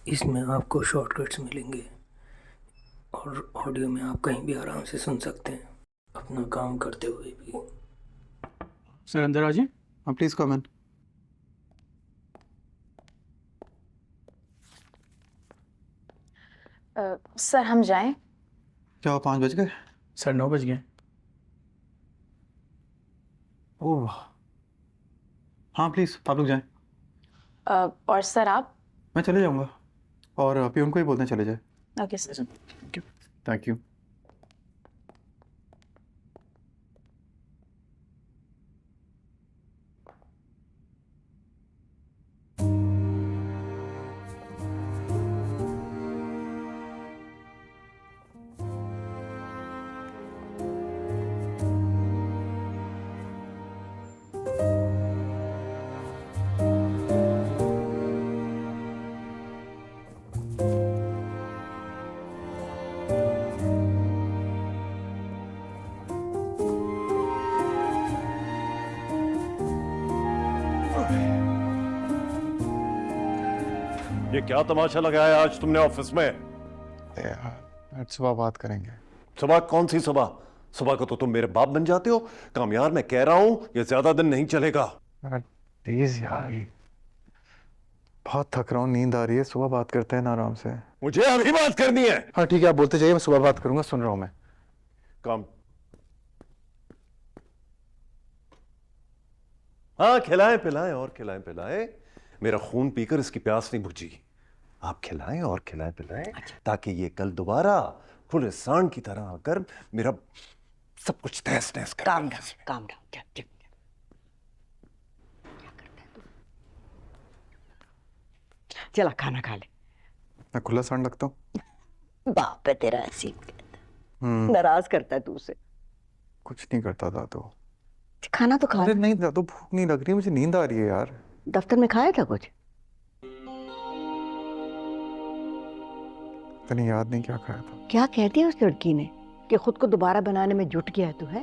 इसमें आपको शॉर्टकट्स मिलेंगे और ऑडियो में आप कहीं भी आराम से सुन सकते हैं, अपना काम करते हुए भी। सर अंदर आ जाए। हाँ प्लीज कम इन। सर हम जाएं? क्या 5 बज गए? सर 9 बज गए। ओह हाँ प्लीज आप लोग जाएं। और सर आप? मैं चले जाऊंगा और पियून को ही बोलते हैं चले जाए। Okay sir. Thank you. ये क्या तमाशा लगाया आज तुमने ऑफिस में? यार सुबह बात करेंगे। सुबह कौन सी सुबह? सुबह को तो तुम मेरे बाप बन जाते हो। कामयार मैं कह रहा हूं ये ज्यादा दिन नहीं चलेगा। प्लीज यार बहुत थक रहा हूँ, नींद आ रही है, सुबह बात करते हैं ना आराम से। मुझे अभी बात करनी है। हाँ ठीक है आप बोलते जाइए, मैं सुबह बात करूंगा, सुन रहा हूँ मैं। काम। हाँ खिलाएं पिलाएं और खिलाएं पिलाएं। मेरा खून पीकर इसकी प्यास नहीं बुझी। आप खिलाएं और खिलाएं पिलाएं ताकि ये कल दोबारा खुले सांड की तरह आकर मेरा सब कुछ तहस नहस कर। काम डाउन क्या करता है तू? चला खाना खा ले। मैं खुला सांड लगता हूँ? बाप है तेरा, ऐसी नाराज करता है तू उसे। कुछ नहीं करता दादू। खाना तो खा। अरे नहीं दादू भूख नहीं लग रही, मुझे नींद आ रही है यार। दफ्तर में खाया था कुछ? तने याद नहीं क्या खाया था। क्या कहती है उस लड़की ने कि खुद को दोबारा बनाने में जुट गया है तू? है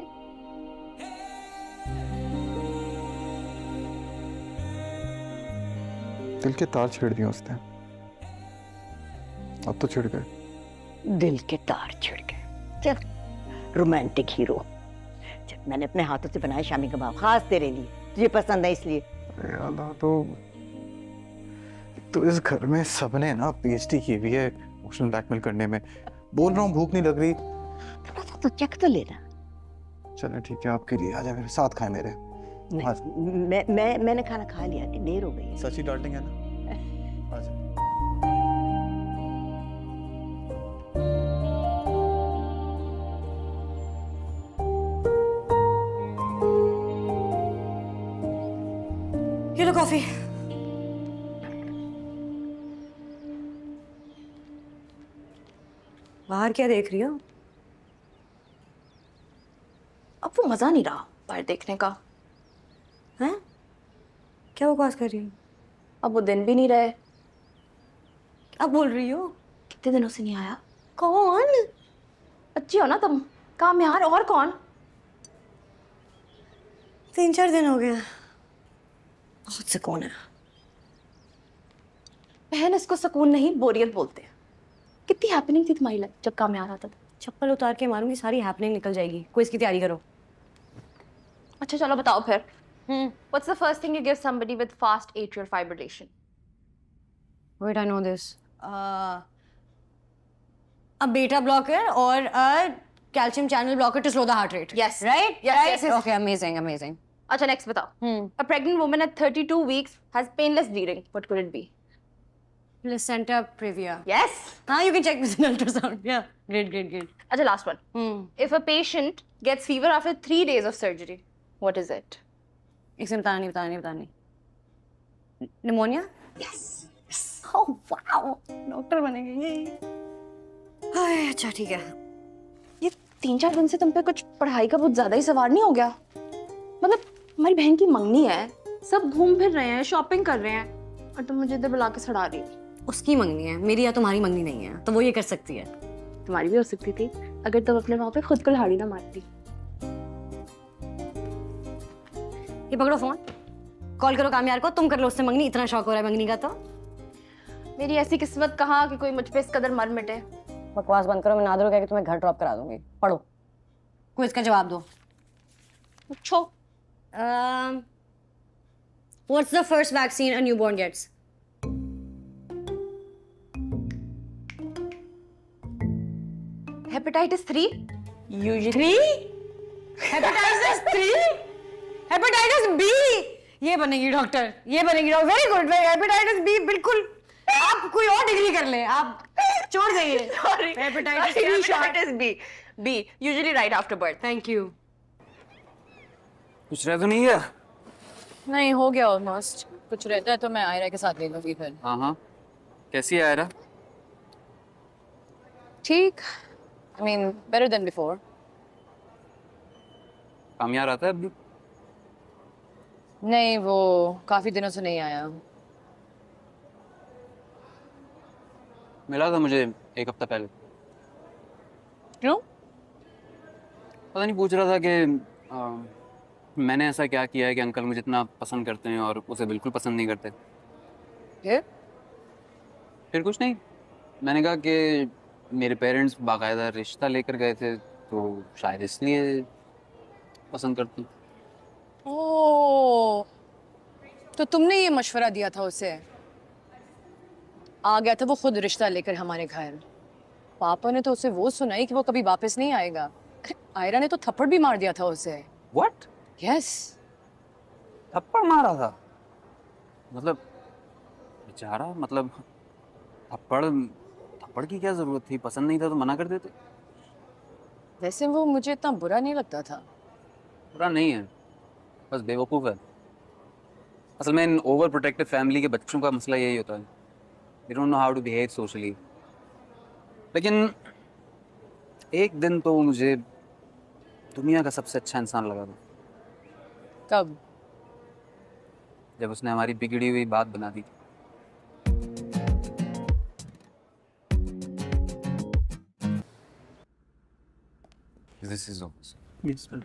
दिल के तार छेड़ दिए उसने, अब तो छिड़ गए। दिल के तार छिड़ गए। चल रोमांटिक हीरो। चल मैंने अपने हाथों से बनाए शामी कबाब खास तेरे लिए, तुझे पसंद है इसलिए। अरे अल्लाह, तो इस घर में सबने ना पीएचडी की हुई है इमोशनल ब्लैकमेल करने में। बोल रहा हूँ भूख नहीं लग रही। थोड़ा सा तो चख तो लेना। चलो ठीक है आपके लिए, आजा मेरे साथ खाए मेरे। नहीं, मैंने खाना खा लिया, देर हो गई। सच्ची डार्लिंग है ना? आजा। ये लो कॉफी। बाहर क्या देख रही हो? अब वो मजा नहीं रहा बाहर देखने का। हैं? क्या बकवास कर रही हो? अब वो दिन भी नहीं रहे। अब बोल रही हो? कितने दिनों से नहीं आया। कौन? अच्छी हो ना तुम? काम यार, और कौन? 3-4 दिन हो गए। बहुत सुकून है। बहन इसको सुकून नहीं बोरियत बोलते हैं। कितनी हैपनिंग थी तुम्हारी लाइफ जब काम यार आता था। चप्पल उतार के मारूंगी, सारी हैपनिंग निकल जाएगी। क्विज की तैयारी करो। अच्छा चलो बताओ फिर। What's the first thing you give somebody with fast atrial fibrillation? Wait, I know this. A beta blocker or a calcium channel blocker to slow the heart rate. Yes. Right? Yes. Okay, amazing. अच्छा next बताओ। A pregnant woman at 32 weeks has painless bleeding. What could it be? Placenta previa. Yes. You can check with an ultrasound. Yeah. Great. अच्छा last one. If a patient gets fever after 3 days of surgery, what is it? एक से बताना नहीं। Pneumonia? Yes. Oh wow. Doctor बनेंगे ये। हाय अच्छा ठीक है। ये 3-4 दिन से तुम पे कुछ पढ़ाई का बहुत ज्यादा ही सवार नहीं हो गया? मतलब हमारी बहन की मंगनी है, सब घूम फिर रहे हैं, शॉपिंग कर रहे हैं, और तुम मुझे इधर बुला के सड़ा रही हो। उसकी मंगनी है, मेरी या तुम्हारी मंगनी नहीं है, तो वो ये कर सकती है। तुम्हारी भी हो सकती थी अगर तुम अपने वहां पे खुद को लाड़ी ना मारती। ये पकड़ो फोन, कॉल करो कामयार को। तुम कर लो उससे मंगनी, इतना शौक हो रहा है मंगनी का तो। मेरी ऐसी किस्मत कहाँ कि कोई मुझ पे इस कदर मर मिटे। बकवास बंद करो, मैं नादर कह के तुम्हें घर ड्रॉप करा दूंगी। पढ़ो, क्विज का जवाब दो। पूछो। What's the first vaccine a newborn gets? Hepatitis 3। Usually hepatitis 3, hepatitis B। ये बनेगी डॉक्टर, ये बनेगी doctor. Very good, hepatitis B. बिल्कुल, आप कोई और डिग्री कर ले, आप छोड़ देंगे। Hepatitis B, B usually right after birth. Thank you. कुछ रह तो नहीं गया? नहीं, हो गया ऑलमोस्ट। कुछ रहता है तो मैं आयरा के साथ ले लूंगी फिर। हाँ हाँ, कैसी है आयरा? ठीक, I mean better than before. कामयाब आता है अभी? नहीं, वो काफी दिनों से नहीं आया। मिला था मुझे एक हफ्ता पहले। क्यों? पता नहीं, पूछ रहा था कि मैंने ऐसा क्या किया है कि अंकल मुझे इतना पसंद करते हैं और उसे बिल्कुल पसंद नहीं करते। फिर कुछ नहीं, मैंने कहा कि मेरे पेरेंट्स बाकायदा रिश्ता लेकर गए थे तो शायद इसलिए पसंद करती हूँ। ओह, तो तुमने ये मशवरा दिया था उसे? आ गया था वो खुद रिश्ता लेकर हमारे घर। पापा ने तो उसे वो सुनाई कि वो कभी वापस नहीं आएगा। आयरा ने तो थप्पड़ भी मार दिया था उसे। व्हाट? यस। थप्पड़ मारा था? मतलब बेचारा, मतलब थप्पड़ की क्या जरूरत थी? पसंद नहीं था तो मना कर देते। वैसे वो मुझे इतना बुरा नहीं लगता था। बुरा नहीं है, बस बेवकूफ़ है। असल में इन ओवर प्रोटेक्टिव फैमिली के बच्चों का मसला यही होता है, they don't know how to behave socially. लेकिन एक दिन तो मुझे दुनिया का सबसे अच्छा इंसान लगा था। कब? जब उसने हमारी बिगड़ी हुई बात बना दी। This is all. Yes, sir.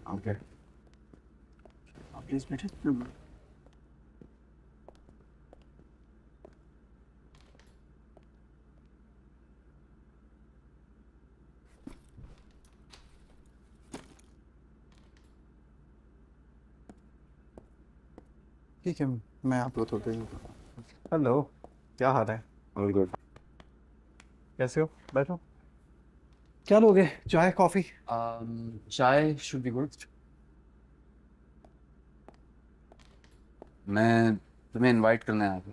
Okay. Please बैठे। ठीक है, मैं आपको थोड़ी देर। हेलो, क्या हाल है? All good. कैसे हो? बैठो। क्या लोगे? चाय, कॉफी? चाय शुड बी गुड। मैं तुम्हें इनवाइट करने आया था।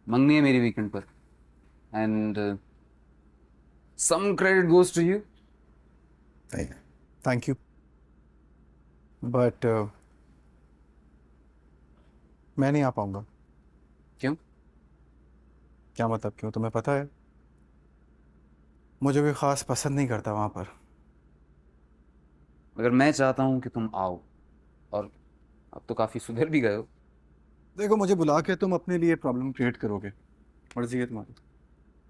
मंगनी है मेरी वीकेंड पर, and some credit goes to you. Thank you, but मैं नहीं आ पाऊंगा। क्यों? क्या मतलब क्यों? तुम्हें पता है मुझे कोई ख़ास पसंद नहीं करता वहाँ पर। अगर मैं चाहता हूँ कि तुम आओ, और अब तो काफ़ी सुधर भी गए हो। देखो, मुझे बुला के तुम अपने लिए प्रॉब्लम क्रिएट करोगे, मर्जी है तुम्हारी।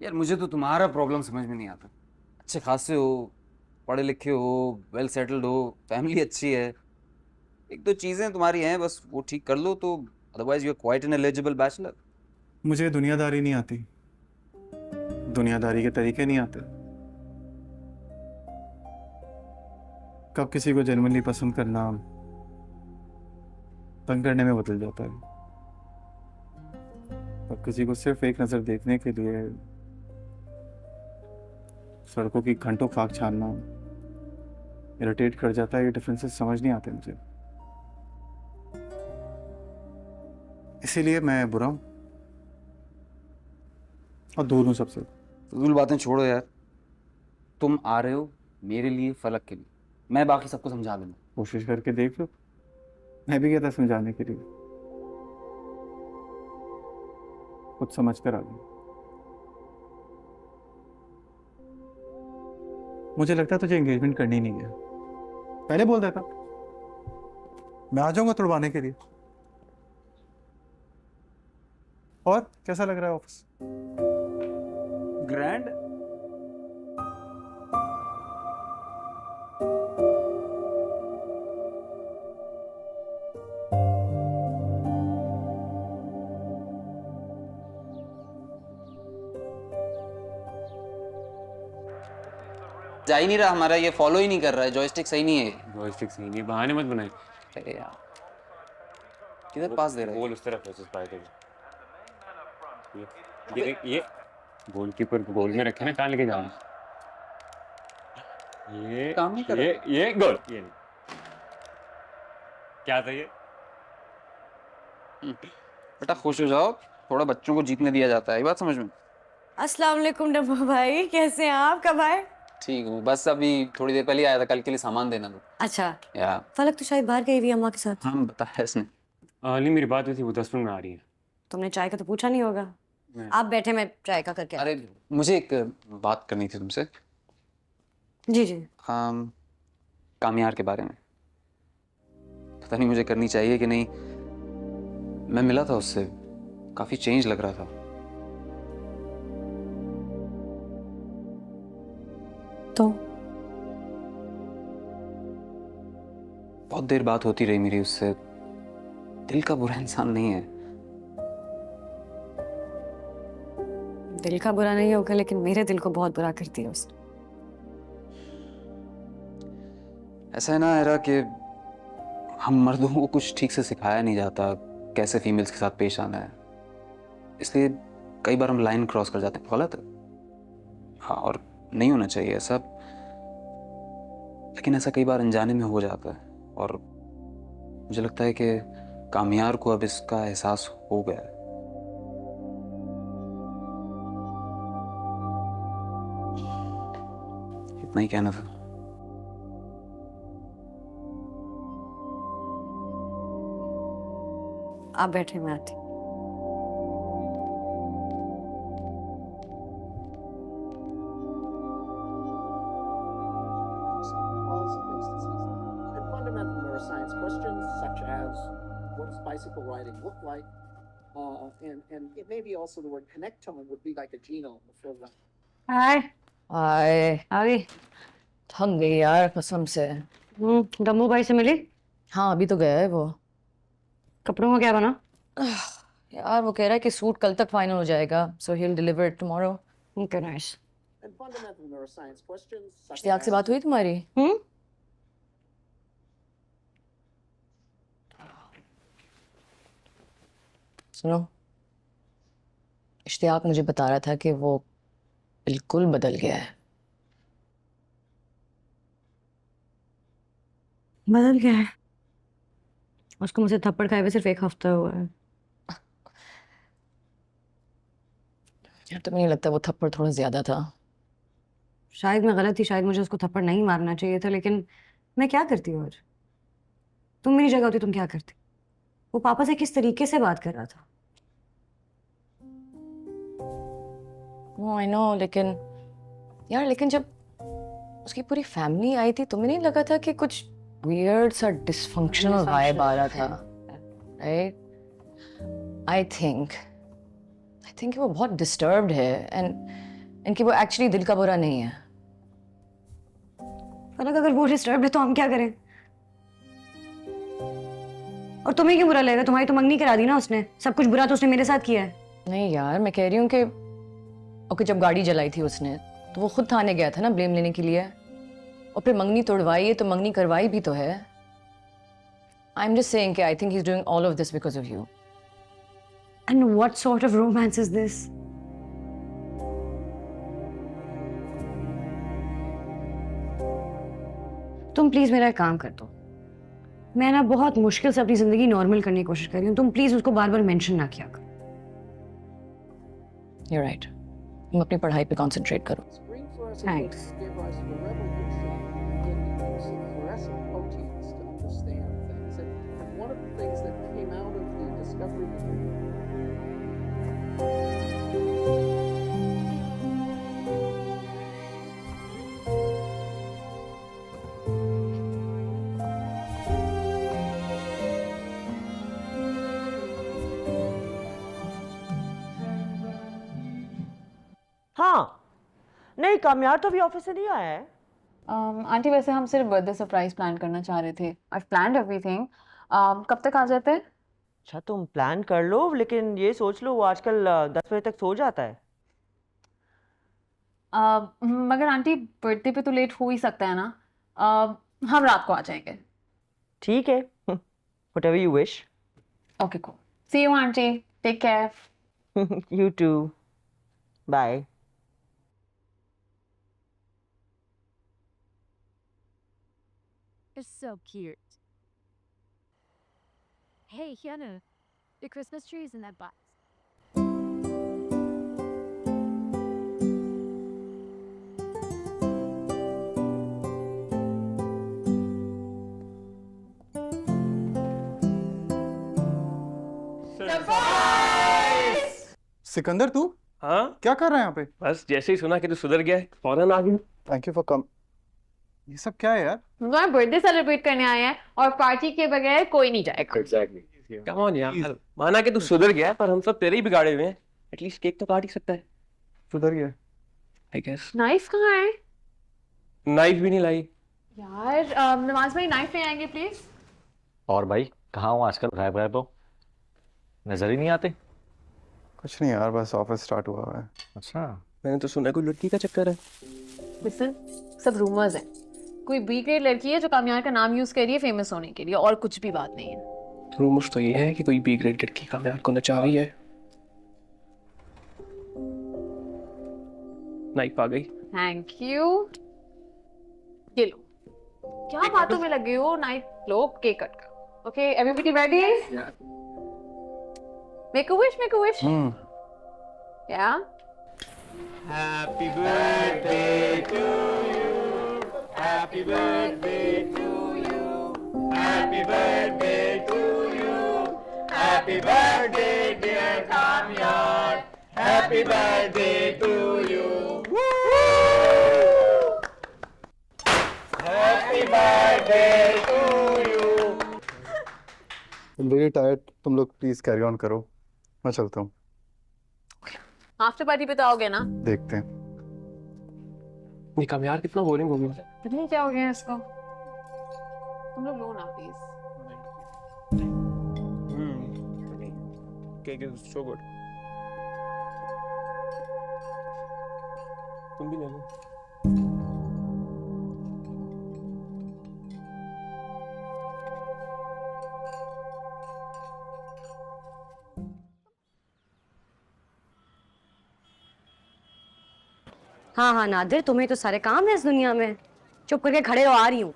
यार मुझे तो तुम्हारा प्रॉब्लम समझ में नहीं आता। अच्छे खासे हो, पढ़े लिखे हो, वेल सेटल्ड हो, फैमिली अच्छी है, एक दो चीज़ें तुम्हारी हैं, बस वो ठीक कर लो तो otherwise you are quite an eligible bachelor. मुझे दुनियादारी नहीं आती, दुनियादारी के तरीके नहीं आते। कब किसी को जेन्युइनली पसंद करना तंग करने में बदल जाता है, और किसी को सिर्फ एक नज़र देखने के लिए सड़कों की घंटों खाक छानना इरिटेट कर जाता है। ये डिफरेंसेस समझ नहीं आते मुझे, इसीलिए मैं बुरा हूं और दूर हूं सबसे। फजूल बातें छोड़ो यार, तुम आ रहे हो मेरे लिए, फलक के लिए, मैं बाकी सबको समझा दूंगा। कोशिश करके देख लो, मैं भी गया था समझाने के लिए, कुछ समझ कर आ गई। मुझे लगता है तुझे एंगेजमेंट करनी नहीं है, पहले बोल देता, मैं आ जाऊंगा तुड़वाने के लिए। और कैसा लग रहा है ऑफिस? ग्रैंड। जा ही नहीं रहा हमारा, ये फॉलो ही नहीं कर रहा है, जॉयस्टिक सही नहीं है। जॉयस्टिक सही नहीं, बहाने मत बनाए। अरे यार किधर पास दे रहा है? बॉल उस तरफ है पाए थे। ये गोलकीपर को गोल में रखे ना, कहाँ लेके जाना? ये काम नहीं कर रहा। ये गोल, ये नहीं। क्या था ये? बेटा खुश हो जाओ, थोड़ा बच्चों को जीतने दिया जाता है, ये बात समझ में। अस्सलाम वालेकुम डब्बू भाई, कैसे हैं आप? कब आए? ठीक हूँ, बस अभी थोड़ी देर पहले आया था, कल के लिए सामान देना था। अच्छा, या फलक तो शायद बाहर गई हुई है अम्मा के साथ। हाँ बताया इसने। अली मेरी बात हुई थी, वो 10 मिनट में आ रही है। तुमने चाय का तो पूछा नहीं होगा। आप बैठे, मैं चाय का करके अरे मुझे एक बात करनी थी तुमसे। जी जी। कामयार के बारे में। पता नहीं मुझे करनी चाहिए कि नहीं। मैं मिला था उससे, काफी चेंज लग रहा था। तो बहुत देर बात होती रही मेरी उससे। दिल का बुरा इंसान नहीं है। दिल का बुरा नहीं होगा, लेकिन मेरे दिल को बहुत बुरा करती है उसने। ऐसा है ना एरा कि हम मर्दों को कुछ ठीक से सिखाया नहीं जाता कैसे फीमेल्स के साथ पेश आना है, इसलिए कई बार हम लाइन क्रॉस कर जाते हैं। गलत है हाँ, और नहीं होना चाहिए ऐसा, लेकिन ऐसा कई बार अनजाने में हो जाता है। और मुझे लगता है कि कामयार को अब इसका एहसास हो गया है। इतना ही कहना था। आप बैठे, मैं आती। Fundamental neuroscience questions such as what does bicycle riding look like, and it may be also the word connectome would be like a genome for the. हाय। आए आ गई? थक गई यार कसम से। दम्मू भाई से मिली? हाँ अभी तो गया है वो। कपड़ों का क्या बना? यार वो कह रहा है कि सूट कल तक फाइनल हो जाएगा, so he will deliver it tomorrow. Okay nice. And fundamental neuroscience questions such Ishtiaq से as बात हुई तुम्हारी? सुनो, इश्तियाक मुझे बता रहा था कि वो बिल्कुल बदल गया है। बदल गया है? उसको मुझे थप्पड़ खाए हुए सिर्फ एक हफ्ता हुआ है। यार तुम्हें नहीं लगता वो थप्पड़ थोड़ा ज्यादा था? शायद मैं गलत थी, शायद मुझे उसको थप्पड़ नहीं मारना चाहिए था, लेकिन मैं क्या करती और? तुम मेरी जगह होती तुम क्या करती? वो पापा से किस तरीके से बात कर रहा था? आई नो, लेकिन यार लेकिन जब उसकी पूरी फैमिली आई थी तुम्हें नहीं लगा था कि कुछ वियर्ड सा डिसफंक्शनल वाइब आ रहा था? राइट, आई थिंक वो बहुत डिस्टर्ब्ड है एंड इनकी वो एक्चुअली दिल का बुरा नहीं है। फलक अगर वो डिस्टर्ब है तो हम क्या करें? और तुम्हें क्यों बुरा लगेगा? तुम्हारी तो मंगनी करा दी ना उसने, सब कुछ बुरा तो उसने मेरे साथ किया है। नहीं यार मैं कह रही हूँ कि ओके जब गाड़ी जलाई थी उसने तो वो खुद थाने गया था ना ब्लेम लेने के लिए, और फिर मंगनी तोड़वाई है तो मंगनी करवाई भी तो है। आई एम जस्ट सेइंग कि आई think he is doing all of this because of you. And what sort of romance is this? तुम प्लीज मेरा एक काम कर दो। मैं ना बहुत मुश्किल से अपनी जिंदगी नॉर्मल करने की कोशिश कर रही हूँ, तुम प्लीज उसको बार बार मेंशन ना किया करो। You're right. तुम अपनी पढ़ाई पे कंसंट्रेट करो। screen fluorescence Thanks. gave rise to a revolution in the use of fluorescent proteins to understand things. And one of the things that came out of the discovery of हाँ नहीं, कामयार तो अभी office से नहीं आया है। Aunty वैसे हम सिर्फ बर्थडे सरप्राइज प्लान करना चाह रहे थे। आई प्लान्ड एवरीथिंग। कब तक आ जाते हैं? अच्छा तुम प्लान कर लो, लेकिन ये सोच लो वो आजकल 10 बजे तक सो जाता है। मगर आंटी बर्थडे पे तो लेट हो ही सकता है ना, हम रात को आ जाएंगे। ठीक है, whatever you wish. Okay cool, see you aunty, take care. You too. Bye. It's so cute. Hey, Hyuna, the Christmas tree is in that box. Sikandar तू हाँ क्या कर रहा है यहाँ पे? बस जैसे ही सुना कि तू सुधर गया है फौरन आ गया। थैंक यू फॉर कम। ये सब क्या है यार? मैं बर्थडे सेलिब्रेट करने आए हैं और पार्टी के बगैर कोई नहीं जाएगा। एग्जैक्टली। कम ऑन यार, माना कि तू सुधर गया पर हम सब तेरे ही बिगाड़े हुए हैं। एटलीस्ट केक तो काट ही सकता है। सुधर गया आई गेस। नाइफ कहाँ है? नाइफ भी नहीं लाई यार नवाज भाई नाइफ ले आएंगे प्लीज। और भाई कहाँ हो आजकल? गायब गायब हो, नजर ही नहीं आते। कुछ नहीं यार, बस ऑफिस स्टार्ट हुआ है। अच्छा, मैंने तो सुना कोई लड़की का चक्कर है। लिसन, सब रूमर्स हैं। कोई बी ग्रेड लड़की है जो कामयार का नाम यूज कर रही है फेमस होने के लिए, और कुछ भी बात नहीं है। रूमर्स तो ये है कि कोई बी ग्रेड लड़की कामयार को नचा रही है। नाइफ आ गई। Thank you. ये लो। क्या बातों में लगे हो? नाइफ लो, केक कट कर। Okay, everybody ready? Make a wish, make a wish. Yeah? Happy birthday to you. Happy birthday to you. Happy birthday to you. Happy birthday dear Kamyar. Happy birthday to you. Happy birthday to you. I'm very tired. तुम लोग please carry on करो, मैं चलता हूँ। After party पे तो आओगे ना? देखते हैं। ये कामयार कितना बोरिंग हो गया। पता नहीं क्या हो गया इसको। तुम लोग लो ना please. Cake is so good. तुम भी ले लो। हाँ हाँ नादिर, तुम्हें तो सारे काम है इस दुनिया में। चुप करके खड़े हो, आ रही हूँ।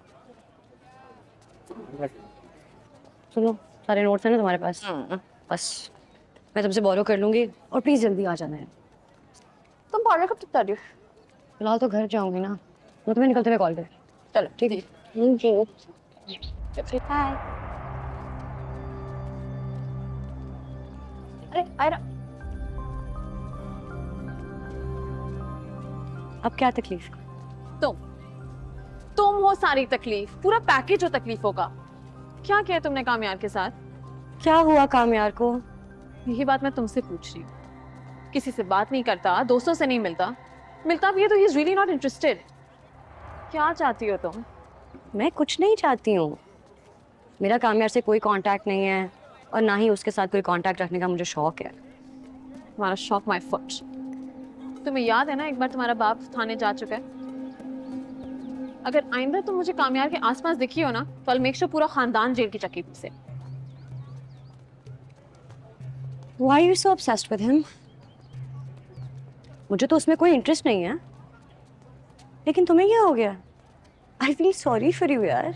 सुनो, सारे नोट्स हैं ना तुम्हारे पास? बस मैं तुमसे बोरो कर लूंगी, और प्लीज जल्दी आ जाना है। तुम पार्लर कब तक जा रही हो? फिलहाल तो घर जाऊंगी ना, वो तुम्हें निकलते हुए कॉल कर। चलो ठीक है। हाय। अरे आयरा, अब क्या तकलीफ? तुम हो सारी तकलीफ, पूरा पैकेज हो तकलीफों का। क्या किया तुमने कामयार के साथ? क्या हुआ कामयार को? यही बात मैं तुमसे पूछ रही हूँ। किसी से बात नहीं करता, दोस्तों से नहीं मिलता, मिलता भी है तो he is really not interested. क्या चाहती हो तुम? मैं कुछ नहीं चाहती हूँ। मेरा कामयार से कोई कांटेक्ट नहीं है, और ना ही उसके साथ कोई कांटेक्ट रखने का मुझे शौक है। तुम्हारा शौक माय फुट। तुम्हें याद है ना, एक बार तुम्हारा बाप थाने जा चुका है। अगर आइंदा तुम मुझे कामयार के आसपास दिखी हो ना, तो I'll make sure पूरा खानदान जेल की चक्की से। Why are you so obsessed with him? मुझे तो उसमें कोई इंटरेस्ट नहीं है, लेकिन तुम्हें क्या हो गया? I feel sorry for you यार।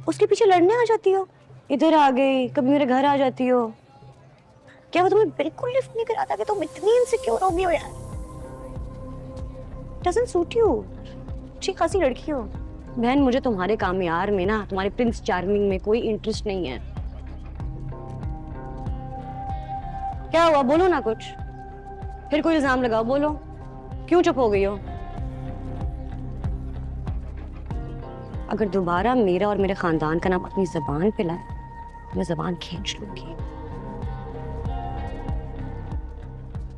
उसके पीछे लड़ने आ जाती हो, इधर आ गई, कभी मेरे घर आ जाती हो। क्या वो तुम्हें बिल्कुल लिफ्ट नहीं कराता कि तुम इतनी इनसिक्योर हो गई हो यार? Doesn't suit you। अच्छी खासी लड़की हो। बहन, मुझे तुम्हारे कामयार में ना, तुम्हारे प्रिंस चार्मिंग में कोई इंटरेस्ट नहीं है। क्या हुआ? बोलो ना कुछ। फिर कोई इल्जाम लगाओ, बोलो। क्यों चुप हो गई हो? अगर दोबारा मेरा और मेरे खानदान का नाम अपनी जबान पे लाए, मैं जबान खींच लूंगी।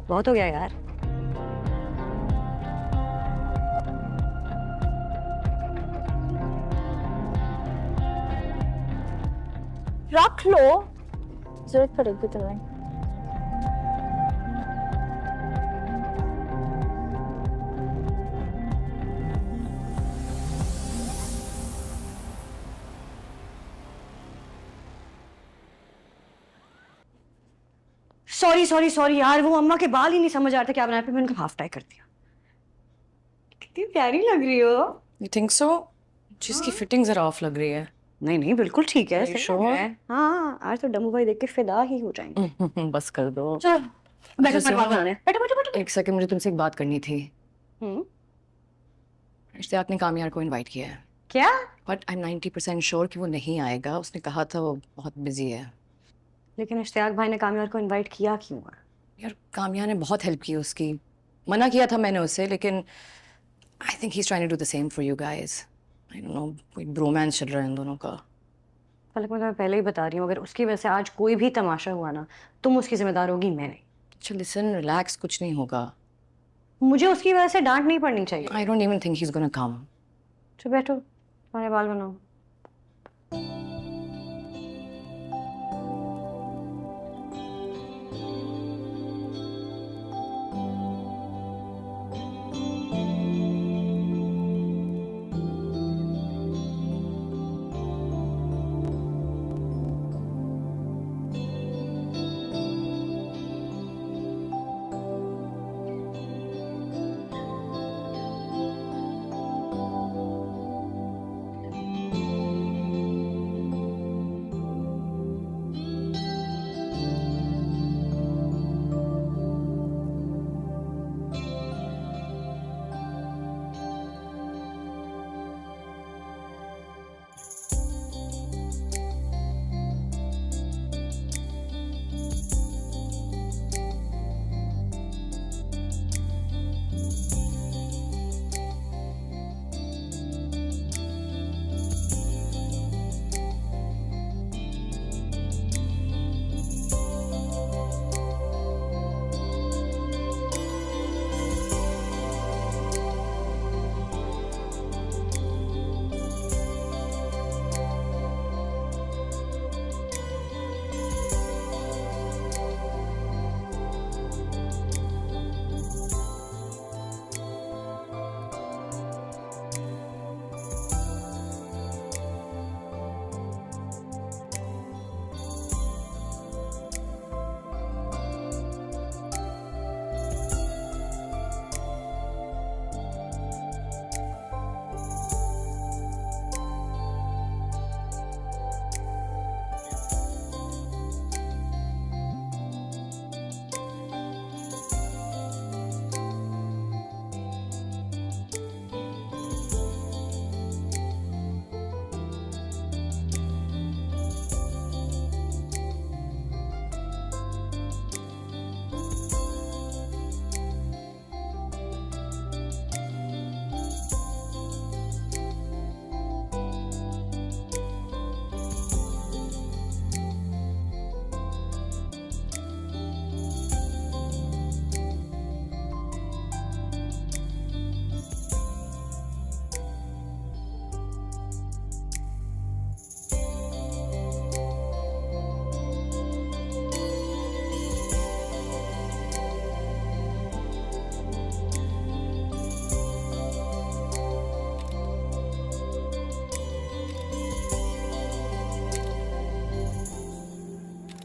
बहुत हो गया यार। रख लो, जरूरत पड़ेगी तुम्हें। सॉरी सॉरी सॉरी यार, वो अम्मा के बाल ही नहीं समझ आ रहे थे क्या बनाया, फिर मैंने उनका हाफ टाई कर दिया। कितनी प्यारी लग रही हो। You think so? जिसकी फिटिंग जरा ऑफ लग रही है। नहीं नहीं बिल्कुल ठीक है, Are you सही लग sure? रहा है। हाँ आज तो डम्बू भाई देख के फिदा ही हो जाएंगे। बस कर दो। चलो बैठो जैसे परिवार वो- बनाने, बैठो बैठो बैठो। एक सेकंड, मुझे तुमसे एक बात करनी थी। हम्म, इश्तियाक ने कामयार को इनवाइट किया है, क्या? बट आई एम 90% श्योर कि वो नहीं आएगा। उसने कहा था वो बहुत बिजी है। लेकिन इश्तियाक भाई ने कामयार को इनवाइट किया क्यों है? यार कामयार ने बहुत हेल्प की उसकी, मना किया था मैंने उससे, लेकिन I think he is trying to do the same for you guys. I don't know, कोई ब्रोमांस चल रहा है इन दोनों का। फलक मैं तुम्हें पहले ही बता रही हूँ, अगर उसकी वजह से आज कोई भी तमाशा हुआ ना, तुम उसकी जिम्मेदार होगी, मैं नहीं। अच्छा लिसन, रिलैक्स, कुछ नहीं होगा। मुझे उसकी वजह से डांट नहीं पड़नी चाहिए। I don't even think he is gonna come. तो बैठो, तुम्हारे बाल बनाओ।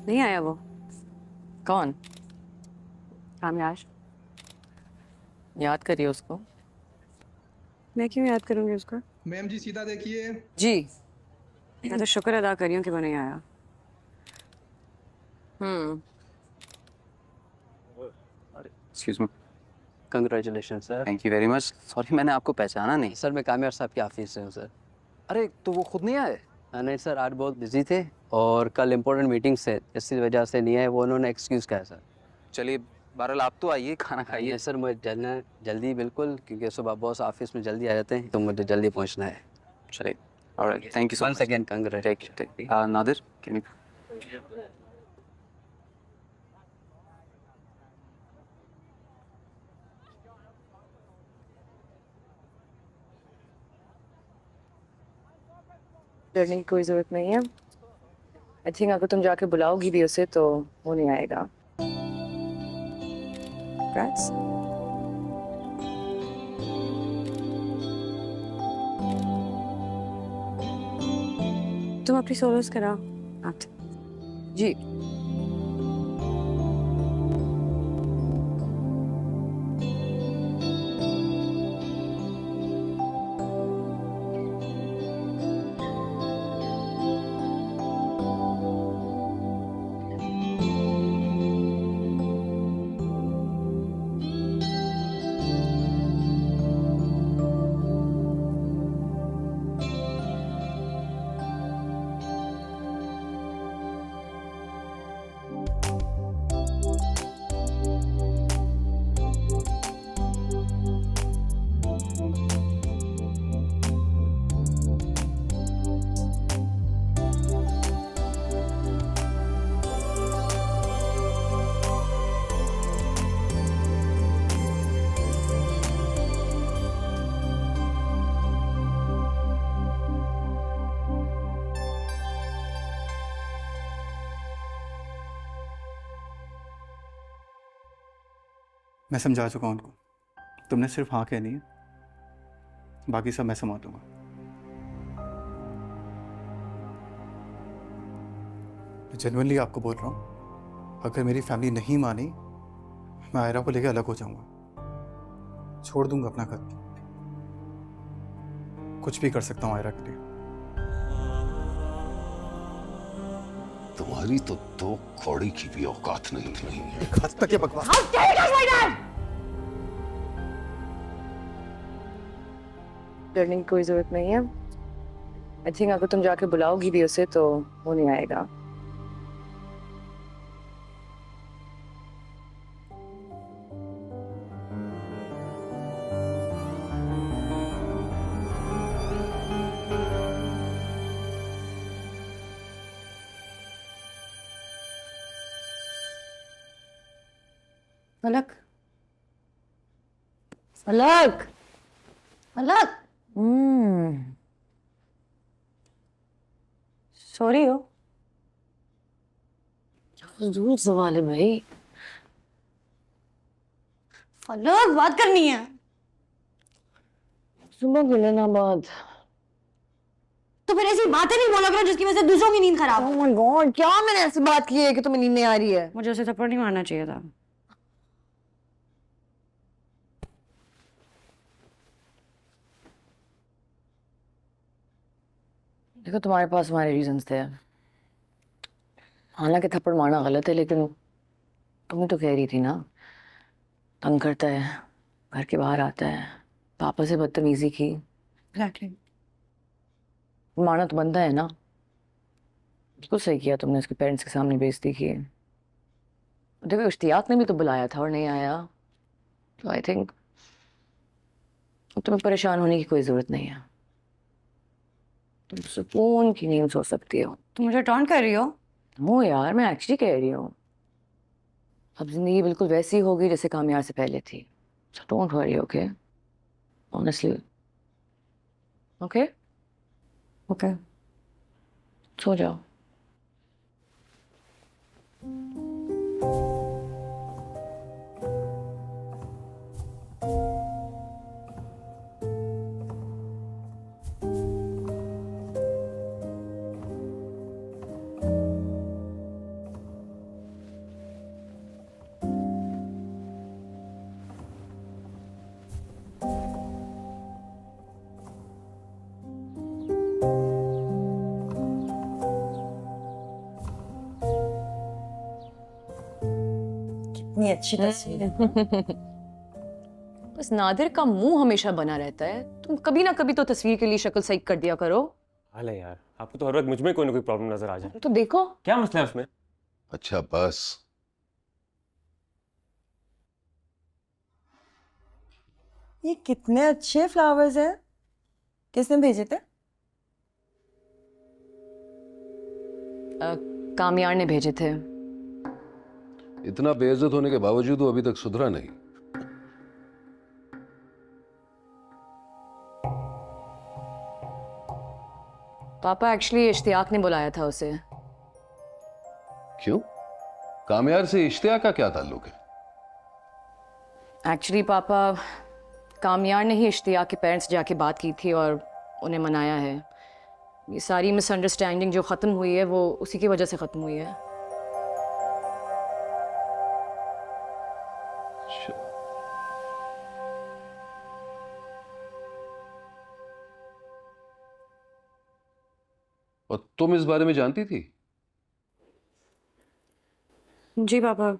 नहीं आया वो? कौन? कामयार। याद करिए उसको। मैं क्यों याद करूंगी उसको? मैम जी सीधा देखिए। जी। मैं तो शुक्र अदा कर रही हूँ कि वो नहीं आया। Excuse me. Congratulation sir. Thank you very much. Sorry मैंने आपको पहचाना नहीं। सर मैं कामयार साहब के ऑफिस से हूँ सर। अरे तो वो खुद नहीं आए? नहीं सर, आज बहुत बिजी थे और कल इम्पोर्टेंट मीटिंग्स है, इसी वजह से नहीं आए। वो उन्होंने एक्सक्यूज़ कहा सर। चलिए बहरहाल आप तो आइए, खाना खाइए। नहीं सर, मुझे जल्दी बिल्कुल, क्योंकि सुबह बॉस ऑफिस में जल्दी आ जाते हैं, तो मुझे जल्दी पहुंचना है। चलिए, alright, thank you so much. Once again congratulation. Nadir, can you डरने की कोई जरूरत नहीं है। आई थिंक अगर तुम जाके बुलाओगी भी उसे तो वो नहीं आएगा। Congrats. तुम अपनी सोलोस कराओ। जी। मैं समझा चुका हूँ उनको, तुमने सिर्फ हाँ कहनी है, बाकी सब मैं संभाल दूंगा। मैं जेन्युइनली आपको बोल रहा हूँ, अगर मेरी फैमिली नहीं मानी मैं आयरा को लेकर अलग हो जाऊंगा, छोड़ दूंगा अपना घर, कुछ भी कर सकता हूँ आयरा के लिए। तुम्हारी तो दो कौड़ी की भी औकात नहीं है। एक हद तक ये बकवास। डरने की कोई जरूरत नहीं है। आई थिंक अगर तुम जाके बुलाओगी भी उसे तो वो नहीं आएगा। फलक, फलक, फलक। सॉरी हो, फजूल सवाल है भाई। फलक, बात करनी है। सुबह कर लेना बात। तो फिर ऐसी बातें नहीं बोला करो जिसकी वजह से दूसरों की नींद खराब। Oh my God, क्या मैंने ऐसी बात की है कि तुम्हें नींद नहीं आ रही है? मुझे उसे थप्पड़ नहीं मारना चाहिए था। देखो तुम्हारे पास तुम्हारे रीजंस थे, हालांकि थप्पड़ मारना गलत है, लेकिन तुम तो कह रही थी ना, तंग करता है, घर के बाहर आता है, पापा से बदतमीजी की। Exactly. मारना तो बनता है ना। बिल्कुल सही किया तुमने, उसके पेरेंट्स के सामने बेइज्जती की। देखो इश्तियाक ने भी तो बुलाया था और नहीं आया, तो आई थिंक तुम्हें परेशान होने की कोई जरूरत नहीं है। तुम सुकून की नींद सो सकती हो। तुम मुझे टॉन्ट कर रही हो? वो यार, मैं एक्चुअली कह रही हूँ, अब जिंदगी बिल्कुल वैसी होगी जैसे कामयाब से पहले थी। So don't worry, okay? Honestly. Okay? Okay. सो जाओ। कितनी अच्छी तस्वीर है। बस नादिर का मुंह हमेशा बना रहता है, तुम कभी ना कभी तो तस्वीर के लिए शक्ल सही कर दिया करो। हाल है यार, आपको तो हर वक्त मुझ में कोई ना कोई प्रॉब्लम नजर आ जाए। तो देखो क्या मसला है उसमें? अच्छा बस, ये कितने अच्छे फ्लावर्स हैं। किसने भेजे थे? कामयार ने भेजे थे। इतना बेइज्जत होने के बावजूद वो अभी तक सुधरा नहीं। पापा एक्चुअली इश्तियाक ने बुलाया था उसे। क्यों? कामयार से इश्तियाक का क्या ताल्लुक है? एक्चुअली पापा, कामयार ने ही इश्तियाक के पेरेंट्स जाके बात की थी और उन्हें मनाया है। ये सारी मिसअंडरस्टैंडिंग जो ख़त्म हुई है वो उसी की वजह से ख़त्म हुई है। और तुम इस बारे में जानती थी? जी पापा,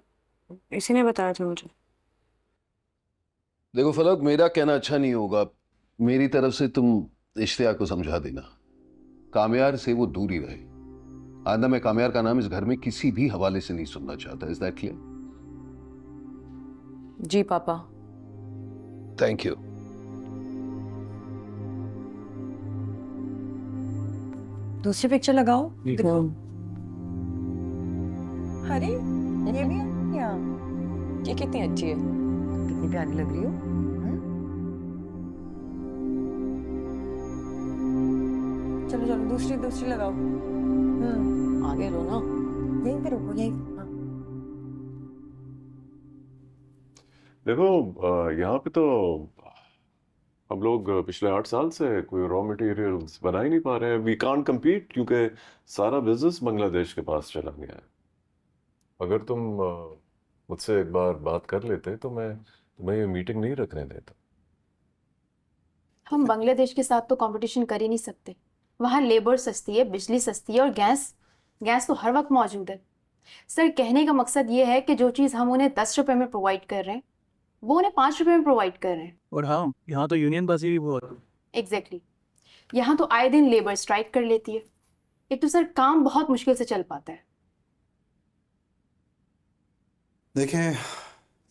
इसी ने बताया था मुझे। देखो फलक, मेरा कहना अच्छा नहीं होगा, मेरी तरफ से तुम इश्तियाक को समझा देना, कामयार से वो दूर ही रहे। आइंदा मैं कामयार का नाम इस घर में किसी भी हवाले से नहीं सुनना चाहता। Is that clear? जी पापा। Thank you. दूसरी पिक्चर लगाओ। दिखाओ। अरे ये भी है क्या? ये कितनी अच्छी है, कितनी प्यारी लग रही हो। चलो चलो दूसरी लगाओ। आगे लो ना। यहीं पे रुको, यहीं। देखो यहाँ पे तो हम लोग पिछले 8 साल से कोई रॉ मटेरियल्स बना ही नहीं पा रहे हैं। वी कांट compete क्योंकि सारा बिजनेस बांग्लादेश के पास चला गया है। अगर तुम मुझसे एक बार बात कर लेते तो मैं तुम्हें ये मीटिंग नहीं रखने देता। हम बांग्लादेश के साथ तो कंपटीशन कर ही नहीं सकते। वहाँ लेबर सस्ती है, बिजली सस्ती है और गैस तो हर वक्त मौजूद है। सर, कहने का मकसद ये है कि जो चीज़ हम उन्हें 10 रुपए में प्रोवाइड कर रहे हैं वो उन्हें 5 रुपए में प्रोवाइड कर रहे हैं। और हाँ, यहाँ तो यूनियन बाजी भी बहुत। एग्जैक्टली यहाँ तो आए दिन लेबर स्ट्राइक कर लेती है। एक तो सर काम बहुत मुश्किल से चल पाता है। देखें,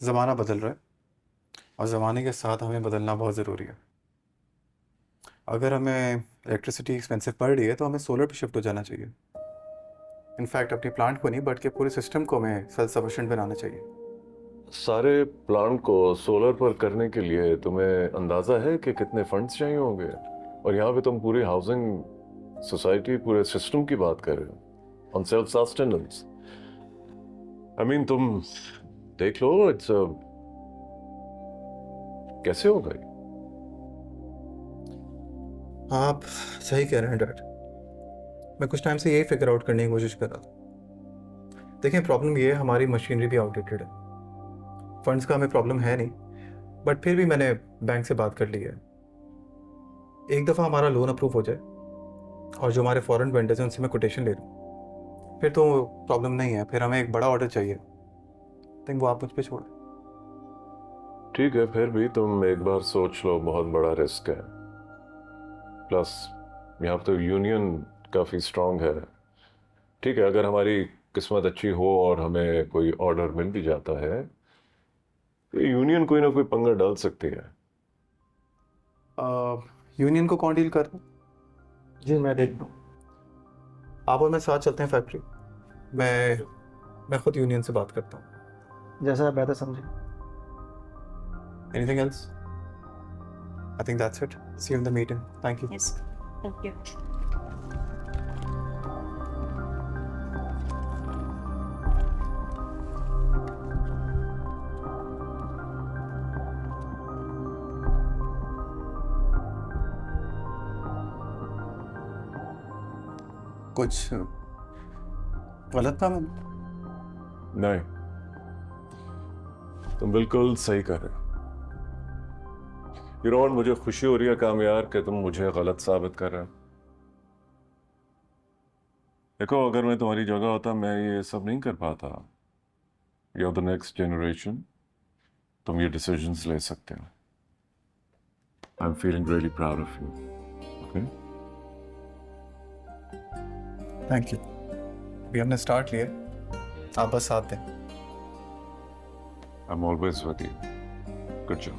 ज़माना बदल रहा है और ज़माने के साथ हमें बदलना बहुत ज़रूरी है। अगर हमें इलेक्ट्रिसिटी एक्सपेंसिव पड़ रही है तो हमें सोलर पे शिफ्ट हो जाना चाहिए। इनफैक्ट अपने प्लांट को नहीं बल्कि पूरे सिस्टम को हमें सेल्फ सफिशिएंट बनाना चाहिए। सारे प्लांट को सोलर पर करने के लिए तुम्हें अंदाजा है कि कितने फंड्स चाहिए होंगे? और यहाँ पे तुम पूरी हाउसिंग सोसाइटी, पूरे सिस्टम की बात कर रहे हो on self sustenance. I mean तुम देख लो, इट्स कैसे होगा ये? आप सही कह रहे हैं डैड। मैं कुछ टाइम से यही फिगर आउट करने की कोशिश कर रहा था। देखें, प्रॉब्लम ये है हमारी मशीनरी भी आउटडेटेड है। फंड्स का हमें प्रॉब्लम है नहीं, बट फिर भी मैंने बैंक से बात कर ली है। एक दफ़ा हमारा लोन अप्रूव हो जाए और जो हमारे फॉरेन वेंडर्स हैं उनसे मैं कोटेशन ले लूँ, फिर तो प्रॉब्लम नहीं है। फिर हमें एक बड़ा ऑर्डर चाहिए, थिंक वो आप मुझ पर छोड़ें। ठीक है, फिर भी तुम एक बार सोच लो, बहुत बड़ा रिस्क है। प्लस यहाँ तो यूनियन काफ़ी स्ट्रांग है। ठीक है, अगर हमारी किस्मत अच्छी हो और हमें कोई ऑर्डर मिल भी जाता है तो यूनियन कोई ना कोई पंगा डाल सकती है। यूनियन को कौन डील कर रहा है? जी मैं देख लूँ। आप और मैं साथ चलते हैं फैक्ट्री। मैं खुद यूनियन से बात करता हूँ, जैसा आप बेहतर समझें। Anything else? I think that's it. See you in the meeting. Thank you. Yes, thank you. कुछ गलत था मैंने? नहीं, तुम बिल्कुल सही कर रहे हो। यूरोन, मुझे खुशी हो रही है कामयार कि तुम मुझे गलत साबित कर रहे हो। देखो, अगर मैं तुम्हारी जगह होता मैं ये सब नहीं कर पाता। You are the next generation, तुम ये डिसीजंस ले सकते हो। I am feeling really proud of you. Okay, thank you. अभी हमने स्टार्ट लिया, आप बस साथ दें। I am always with you. Good job.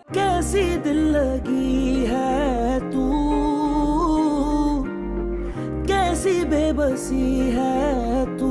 कैसी दिल लगी है तू, कैसी बेबसी है तू,